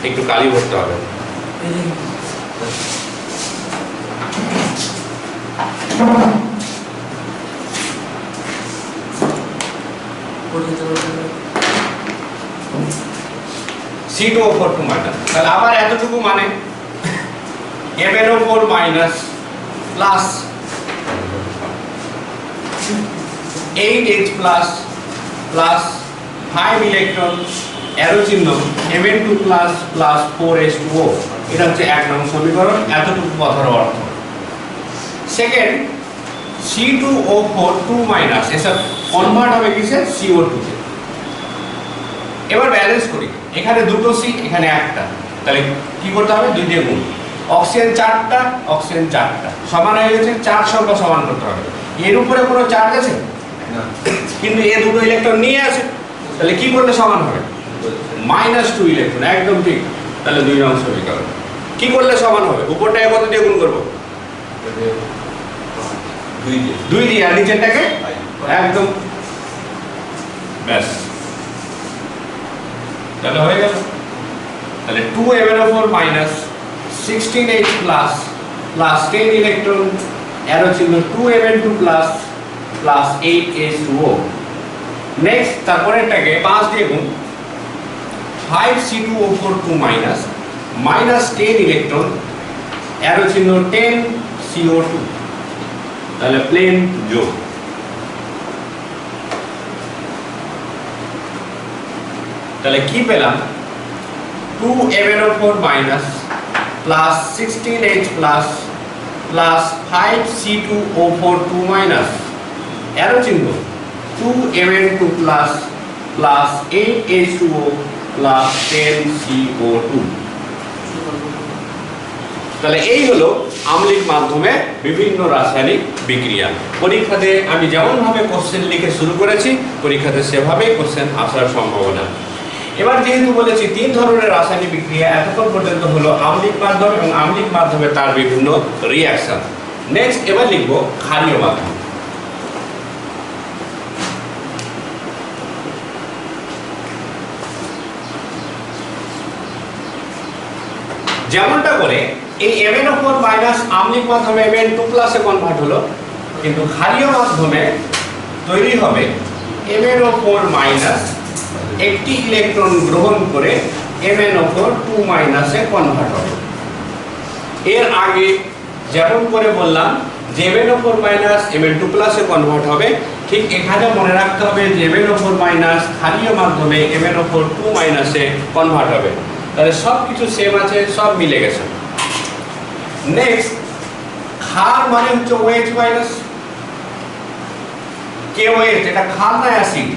একটু কালি ভরতে হবে। C2O4 2 মাইনাস, তাহলে আবার এতটুকু মানে MnO4 minus plus 8H plus plus 5 electron, arrow চিহ্ন Mn2 প্লাস প্লাস 4H2O। এটা হচ্ছে 1 নং সমীকরণ, এতটুকু কথার অর্থ। সেকেন্ড, C2O4 2 মাইনাস এসব কনভার্ট হবে কিসে? CO2 তে। এবার ব্যালেন্স করি, এখানে দুটো C, এখানে একটা, তাহলে কি করতে হবে? 2 দিয়ে গুণ। অক্সিজেন 4টা, অক্সিজেন 4টা, সমান হয়ে গেছে। 4 সংখ্যা সমান করতে হবে। এর উপরে কোনো চার্জ আছে না, কিন্তু এ দুটো ইলেকট্রন নিয়ে আছে, তাহলে কি করলে সমান হবে? -2 ইলেকট্রন, একদম ঠিক। তাহলে 2 নং সমীকরণ। কি করলে সমান হবে? উপরটাকে কত দিয়ে গুণ করব? 2 দিয়ে, আর নিচেরটাকে একদম, ব্যাস, তাহলে হয়ে গেল। তাহলে 2MnO4 minus 16H plus plus 10 electron, arrow চিহ্ন 2Mn2 plus plus 8H2O। Next, তারপরেরটাকে 5 দিয়ে গুণ, 5C2O4 2 minus minus 10 electron, arrow চিহ্ন 10CO2, তাহলে প্লেন যোগ। তাহলে কি পেলাম? 2MnO4 minus plus 16H plus plus 5C2O4 2 minus, arrow চিহ্ন 2Mn2 plus plus 8H2O plus 10CO2। তাহলে এই হলো আম্লিক মাধ্যমে বিভিন্ন রাসায়নিক বিক্রিয়া। পরীক্ষাতে আমি যেমনভাবে কোশ্চেন লিখে শুরু করেছি, পরীক্ষাতে সেভাবেই কোশ্চেন আসার সম্ভাবনা। এবার যেহেতু বলেছি 3 ধরনের রাসায়নিক বিক্রিয়া, এতক্ষণ পর্যন্ত হলো আম্লিক মাধ্যম এবং আম্লিক মাধ্যমে তার বিভিন্ন রিঅ্যাকশন। নেক্সট এবার লিখব ক্ষারীয় মাধ্যম। যেমনটা করে এই MnO4 মাইনাস আম্লিক মাধ্যমে Mn2 প্লাসে কনভার্ট হলো, কিন্তু ক্ষারীয় মাধ্যমে তৈরি হবে MnO4 মাইনাস একটি ইলেকট্রন গ্রহণ করে MnO4 2 মাইনাসে কনভার্ট হবে। এর আগে যেমন করে বললাম যে MnO4 মাইনাস Mn2 প্লাসে কনভার্ট হবে, ঠিক এখানে মনে রাখতে হবে যে MnO4 মাইনাস ক্ষারীয় মাধ্যমে MnO4 2 মাইনাসে কনভার্ট হবে। তাহলে সব কিছু সেম আছে, সব মিলে গেছে। নেক্সট, ক্ষার মানে হচ্ছে OH মাইনাস, KOH, এটা ক্ষার না অ্যাসিড?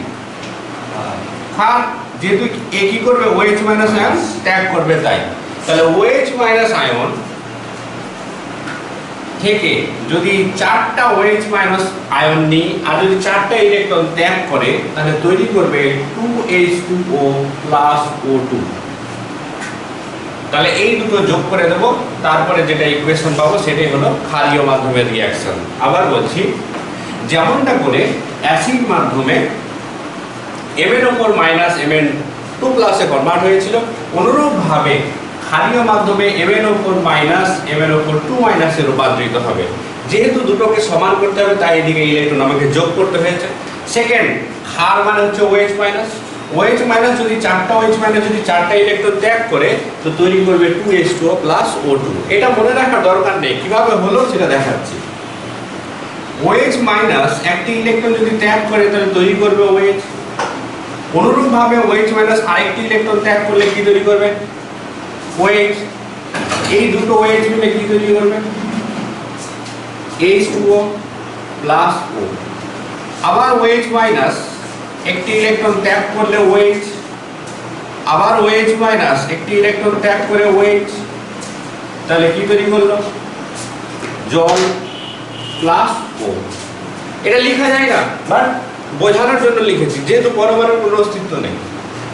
ক্ষার, যেহেতু এ কি করবে? OH মাইনাস আয়ন ত্যাগ করবে, তাই। তাহলে OH মাইনাস আয়ন থেকে যদি 4টা OH মাইনাস আয়ন নিই আর যদি 4টা ইলেকট্রন ত্যাগ করে, তাহলে তৈরি করবে 2H2O প্লাস O2। তাহলে এই দুটো যোগ করে দেব, তারপরে যেটা ইকুয়েশন পাবো সেটাই হলো ক্ষারীয় মাধ্যমের রিঅ্যাকশন। আবার বলছি, যেমনটা করে অ্যাসিড মাধ্যমে MnO4 মাইনাস Mn2 প্লাসে কনভার্ট হয়েছিল, অনুরূপভাবে ক্ষারীয় মাধ্যমে MnO4 মাইনাস MnO4 2 মাইনাসে রূপান্তরিত হবে। যেহেতু দুটোকে সমান করতে হবে, তাই এদিকে ইলেকট্রন আমাকে যোগ করতে হয়েছে। সেকেন্ড ক্ষার মানে হচ্ছে OH মাইনাস, OH মাইনাস যদি চারটা OH মাইনাস যদি চারটা ইলেকট্রন ত্যাগ করে তো তৈরি করবে 2H2O প্লাস O2। এটা মনে রাখার দরকার নেই, কিভাবে হলো সেটা দেখাচ্ছি। OH মাইনাস একটি ইলেকট্রন যদি ত্যাগ করে তাহলে তৈরি করবে OH। অনুরূপভাবে OH মাইনাস আরেকটি ইলেকট্রন ত্যাগ করলে কি তৈরি করবে? OH। এই দুটো OH মিলে কি তৈরি করবে? H2O plus O। আবার OH মাইনাস একটি ইলেকট্রন ত্যাগ করলে OH, আবার OH মাইনাস একটি ইলেকট্রন ত্যাগ করে OH, তাহলে কি তৈরি করলো? জল প্লাস O। এটা লেখা যায় না, বাট বোঝানোর জন্য লিখেছি, যেহেতু পরমাণুর কোনো অস্তিত্ব নেই।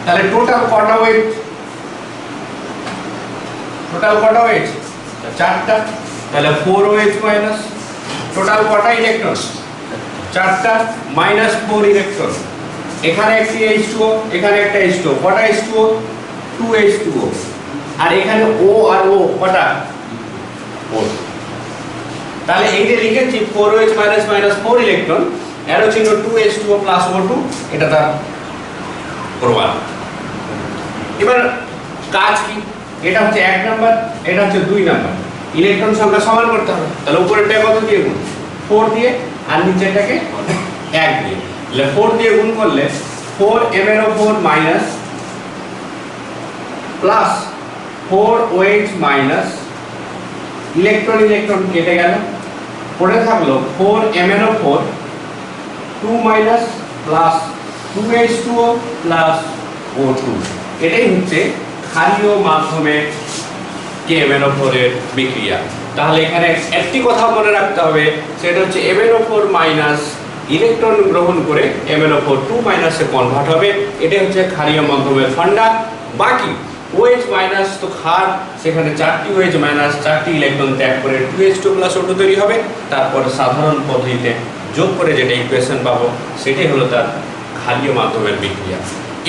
তাহলে টোটাল কটা OH? টোটাল কটা OH? চারটা। তাহলে 4OH মাইনাস। টোটাল কটা ইলেকট্রন? চারটা মাইনাস 4 ইলেকট্রন। এখানে একটি H2O, এখানে একটা H2O। কটা H2O? 2H2O। আর এখানে O আর O কটা? 4। তাহলে এই যে লিখেছি 4OH minus minus 4 electron, arrow চিহ্ন 2H2O প্লাস O2, এটা তার প্রমাণ। এবার কাজ কি? এটা হচ্ছে 1 নাম্বার, এটা হচ্ছে 2 নাম্বার। ইলেকট্রন সংখ্যা সমান করতে হবে। তাহলে উপরেরটা কত দিয়ে গুণ? 4 দিয়ে, আর নিচেরটাকে 1 দিয়ে। তাহলে 4 দিয়ে গুণ করলে 4MnO4 minus plus 4OH minus, electron electron কেটে গেল, পড়ে থাকলো 4MnO4 2 minus plus 2H2O plus O2। এটাই হচ্ছে ক্ষারীয় মাধ্যমে KMnO4 এর বিক্রিয়া। তাহলে এখানে একটি কথা মনে রাখতে হবে, সেটা হচ্ছে MnO4 মাইনাস ইলেকট্রন গ্রহণ করে MnO4 2 মাইনাসে কনভার্ট হবে। এটা হচ্ছে ক্ষারীয় মাধ্যমের ফান্ডা। বাকি OH মাইনাস তো ক্ষার, সেখানে 4টি OH মাইনাস 4টি ইলেকট্রন ত্যাগ করে 2H2 প্লাস O2 তৈরি হবে। তারপর সাধারণ পদ্ধতিতে যোগ করে যেটা ইকুয়েশন পাবো সেটাই হলো তার ক্ষারীয় মাধ্যমের বিক্রিয়া।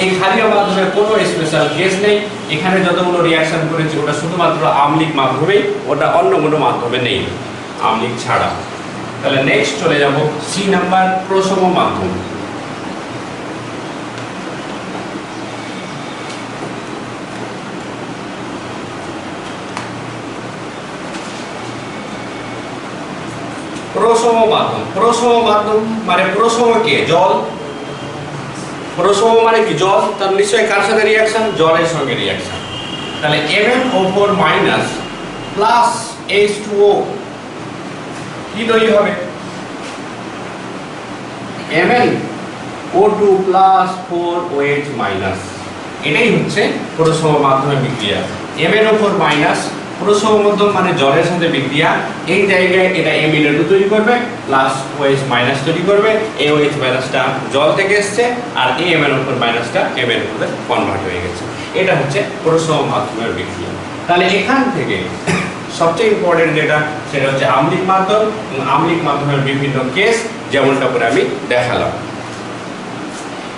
এই ক্ষারীয় মাধ্যমের কোনো স্পেশাল কেস নেই। এখানে যতগুলো রিয়াকশন করেছি ওটা শুধুমাত্র আম্লিক মাধ্যমেই, ওটা অন্য কোনো মাধ্যমে নেই, আম্লিক ছাড়া। তাহলে নেক্সট চলে যাব সি নাম্বার, প্রসম মাধ্যম। প্রসম মাধ্যম, প্রসম মাধ্যম মানে প্রসম কে? জল। প্রসম মানে কি? জল। তার নিশ্চয়ই কার সাথে রিয়াকশন? জলের সঙ্গে রিয়াকশন। তাহলে MnO4 মাইনাস প্লাস H2O কি তৈরি হবে? MnO2 plus 4OH minus. এটাই হচ্ছে প্রসম মাধ্যমের বিক্রিয়া। MnO4 মাইনাস প্রসম মাধ্যম মানে জলের সাথে বিক্রিয়া। এই জায়গায় এটা MnO2 তৈরি করবে প্লাস OH মাইনাস তৈরি করবে। এই OH মাইনাসটা জল থেকে এসছে, আর এই MnO4 মাইনাসটা MnO2 তে কনভার্ট হয়ে গেছে। এটা হচ্ছে প্রসম মাধ্যমের বিক্রিয়া। তাহলে এখান থেকে সবচেয়ে ইম্পর্টেন্ট যেটা, সেটা হচ্ছে আম্লিক মাধ্যম। আম্লিক মাধ্যমের বিভিন্ন কেস, যেমনটা করে আমি দেখালাম।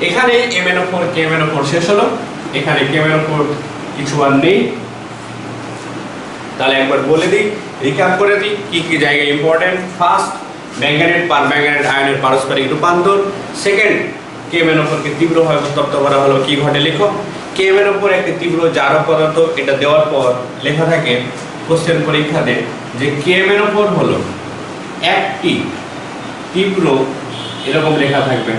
এখানে MnO4 KMnO4 শেষ হলো, এখানে KMnO4 কিছু আর নেই। তাহলে একবার বলে দিই, রিক্যাপ করে দিই কি কি জায়গায় ইম্পর্টেন্ট। ফার্স্ট, ম্যাঙ্গানেট পারম্যাঙ্গানেট আয়নের পারস্পরিক রূপান্তর। সেকেন্ড, KMnO4 কে তীব্রভাবে উত্তপ্ত করা হলো, কি ঘটে লিখো। KMnO4 একটি তীব্র জারক পদার্থ। এটা দেওয়ার পর লেখা থাকে কোশ্চেন পরীক্ষাতে যে KMnO4 হলো একটি তীব্র, এরকম লেখা থাকবে,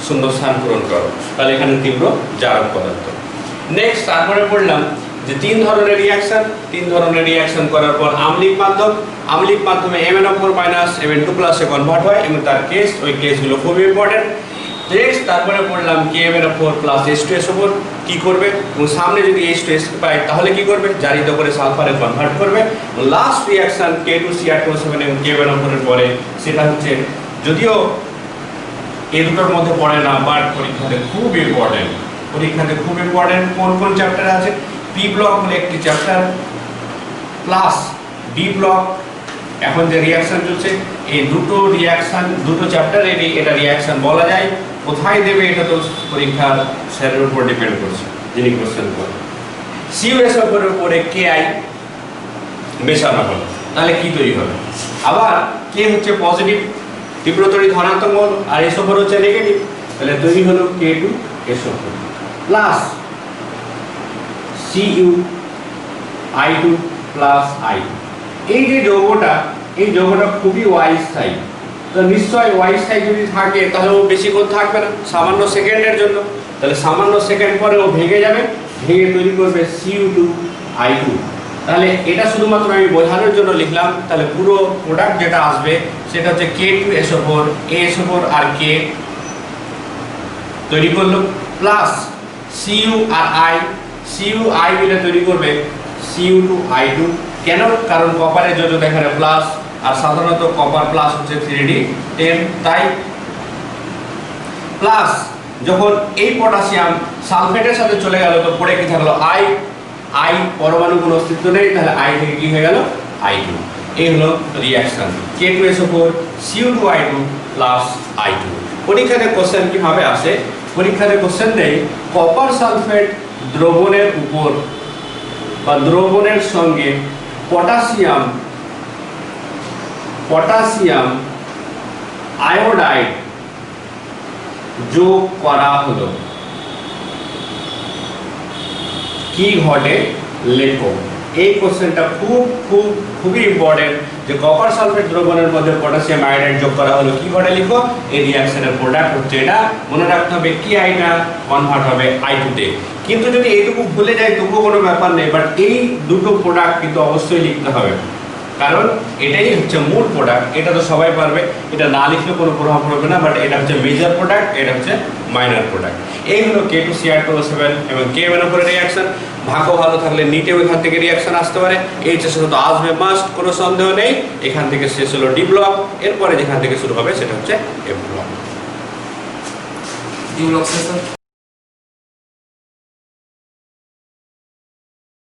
শূন্যস্থান পূরণ করো। তাহলে এখানে তীব্র জারক পদার্থ। নেক্সট, তারপরে পড়লাম যে 3 ধরনের রিয়াকশন। 3 ধরনের রিয়াকশন করার পর আম্লিক মাধ্যম। আম্লিক মাধ্যমে MnO4 মাইনাস Mn2 প্লাসে কনভার্ট হয়, এবং তার কেস, ওই কেসগুলো খুবই ইম্পর্টেন্ট। নেক্সট, তারপরে পড়লাম KMnO4 প্লাস H2SO4 কি করবে, এবং সামনে যদি H2S পায় তাহলে কি করবে? জারিত করে সালফারে কনভার্ট করবে। লাস্ট রিয়াকশন K2Cr2O7 এবং KMnO4 এর পরে, সেটা হচ্ছে, যদিও এই দুটোর মধ্যে পড়ে না, বাট পরীক্ষাতে খুব ইম্পর্টেন্ট। পরীক্ষাতে খুব ইম্পর্টেন্ট কোন কোন চ্যাপ্টার আছে? পি ব্লক হলো একটি চ্যাপ্টার, প্লাস ডি ব্লক। এখন যে রিয়াকশন চলছে, এই দুটো রিয়াকশন, দুটো চ্যাপ্টারেরই এটা রিয়াকশন বলা যায়। কোথায় দেবে এটা তো পরীক্ষার স্যারের উপর ডিপেন্ড করছে, যিনি কোশ্চেন করে। CuSO4 এর উপরে Ki মেশানো হলো, তাহলে কি তৈরি হবে? আবার K হচ্ছে পজিটিভ, তীব্র তড়িৎ ধনাত্মক মৌল আর SO4 হচ্ছে নেগেটিভ, তাহলে তৈরি হলো K2SO4 plus CuI2 plus I2। এই যে যৌগটা, এই যৌগটা খুবই অস্থায়ী, তো নিশ্চয় অস্থায়ী যদি থাকে তাহলে ও বেশিক্ষণ থাকবে না, সামান্য সেকেন্ডের জন্য। তাহলে সামান্য সেকেন্ড পরে ও ভেঙে যাবে, ভেঙে তৈরি করবে Cu2I2। তাহলে এটা শুধুমাত্র আমি বোঝানোর জন্য লিখলাম। তাহলে পুরো প্রোডাক্ট যেটা আসবে সেটা হচ্ছে K2SO4, ASO4 আর K তৈরি করলো প্লাস Cu আর I, Cu I মিলে তৈরি করবে Cu2I2। কেন? কারণ কপারের যোজক এখানে প্লাস, আর সাধারণত কপার প্লাস হচ্ছে 3D10, তাই প্লাস যখন এই পটাশিয়াম সালফেটের সাথে চলে গেল তো পড়ে কি থাকলো I পরমাণু কোনো অস্তিত্ব নেই, তাহলে I থেকে কি হয়ে গেল I2। এই হলো reaction K2SO4 Cu2I2 plus I2। পরীক্ষাতে কোশ্চেন কিভাবে আসে? পরীক্ষাতে কোশ্চেন দেয় কপার সালফেট দ্রবণের উপর বা দ্রবণের সঙ্গে পটাশিয়াম আয়োডাইড যোগ করা হলো, কি ঘটে লেখো। এই কোশ্চেনটা খুবই ইম্পর্টেন্ট যে কপার সালফেট দ্রবণের মধ্যে পটাশিয়াম আয়োডাইড যোগ করা হলো, কি ঘটে লিখো। এই রিঅ্যাকশনের প্রোডাক্ট হচ্ছে এটা, মনে রাখতে হবে কি আইটা কনভার্ট হবে I2 তে। কিন্তু যদি এইটুকু ভুলে যায় তবুও কোনো ব্যাপার নেই, বাট এই দুটো প্রোডাক্ট কিন্তু অবশ্যই লিখতে হবে, কারণ এটাই হচ্ছে মূল প্রোডাক্ট। এটা তো সবাই পারবে, এটা না লিখলেও কোনো প্রভাব পড়বে না, বাট এটা হচ্ছে মেজর প্রোডাক্ট, এটা হচ্ছে মাইনর প্রোডাক্ট। এই হলো K2Cr2O7 এবং K1 উপরে রিঅ্যাকশন। ভাগ্য ভালো থাকলে নিটেও এখান থেকে রিঅ্যাকশন আসতে পারে, এইচএসে তো আসবে মাস্ট, কোনো সন্দেহ নেই। এখান থেকে শেষ হলো ডি ব্লক, এরপরে যেখান থেকে শুরু হবে সেটা হচ্ছে এফ ব্লক।